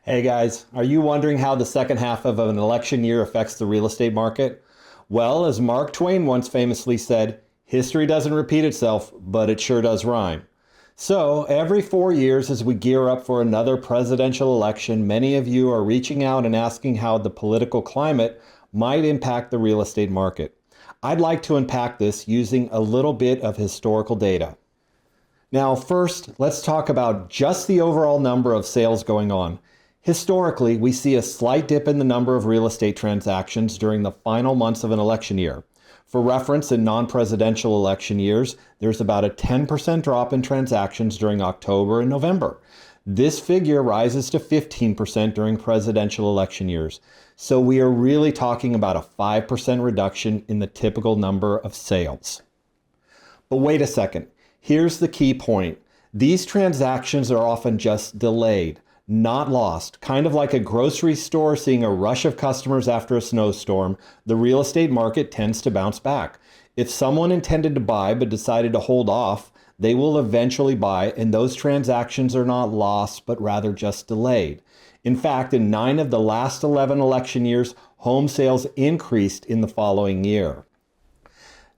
Hey guys, are you wondering how the second half of an election year affects the real estate market? Well, as Mark Twain once famously said, history doesn't repeat itself, but it sure does rhyme. So, every 4 years as we gear up for another presidential election, many of you are reaching out and asking how the political climate might impact the real estate market. I'd like to unpack this using a little bit of historical data. Now, first, let's talk about just the overall number of sales going on. Historically, we see a slight dip in the number of real estate transactions during the final months of an election year. For reference, in non-presidential election years, there's about a 10% drop in transactions during October and November. This figure rises to 15% during presidential election years. So we are really talking about a 5% reduction in the typical number of sales. But wait a second. Here's the key point. These transactions are often just delayed, not lost. Kind of like a grocery store seeing a rush of customers after a snowstorm, the real estate market tends to bounce back. If someone intended to buy but decided to hold off, they will eventually buy, and those transactions are not lost, but rather just delayed. In fact, in 9 of the last 11 election years, home sales increased in the following year.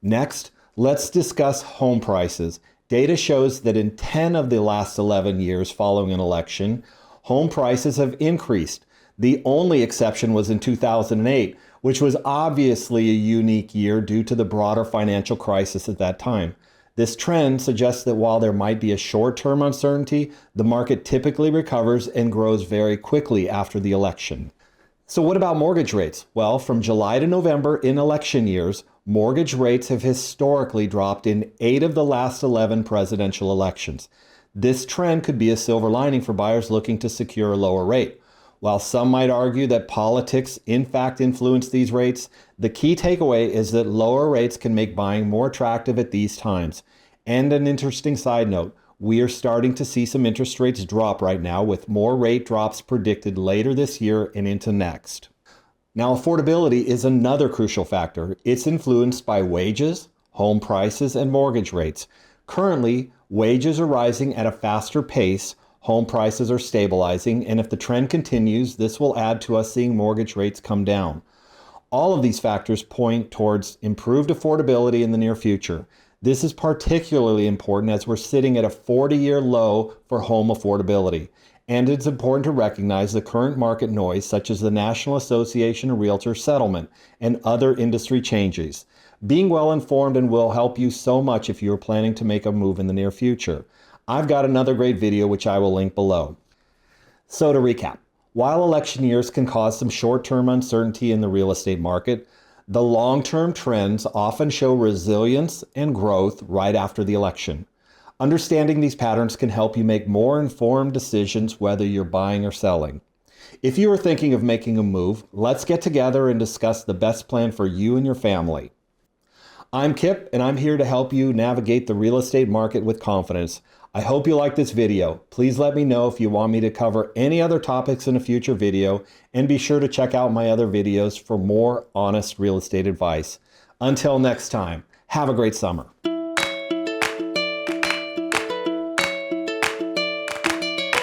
Next, let's discuss home prices. Data shows that in 10 of the last 11 years following an election, home prices have increased. The only exception was in 2008, which was obviously a unique year due to the broader financial crisis at that time. This trend suggests that while there might be a short-term uncertainty, the market typically recovers and grows very quickly after the election. So what about mortgage rates? Well, from July to November in election years, mortgage rates have historically dropped in 8 of the last 11 presidential elections. This trend could be a silver lining for buyers looking to secure a lower rate. While some might argue that politics in fact influence these rates, the key takeaway is that lower rates can make buying more attractive at these times. And an interesting side note, we are starting to see some interest rates drop right now, with more rate drops predicted later this year and into next. Now, affordability is another crucial factor. It's influenced by wages, home prices, and mortgage rates. Currently, wages are rising at a faster pace, home prices are stabilizing, and if the trend continues, this will add to us seeing mortgage rates come down. All of these factors point towards improved affordability in the near future. This is particularly important as we're sitting at a 40-year low for home affordability. And it's important to recognize the current market noise, such as the National Association of Realtors settlement and other industry changes. Being well informed and will help you so much if you're planning to make a move in the near future. I've got another great video which I will link below. So to recap, while election years can cause some short-term uncertainty in the real estate market, the long-term trends often show resilience and growth right after the election. Understanding these patterns can help you make more informed decisions whether you're buying or selling. If you are thinking of making a move, let's get together and discuss the best plan for you and your family. I'm Kip, and I'm here to help you navigate the real estate market with confidence. I hope you like this video. Please let me know if you want me to cover any other topics in a future video, and be sure to check out my other videos for more honest real estate advice. Until next time, have a great summer.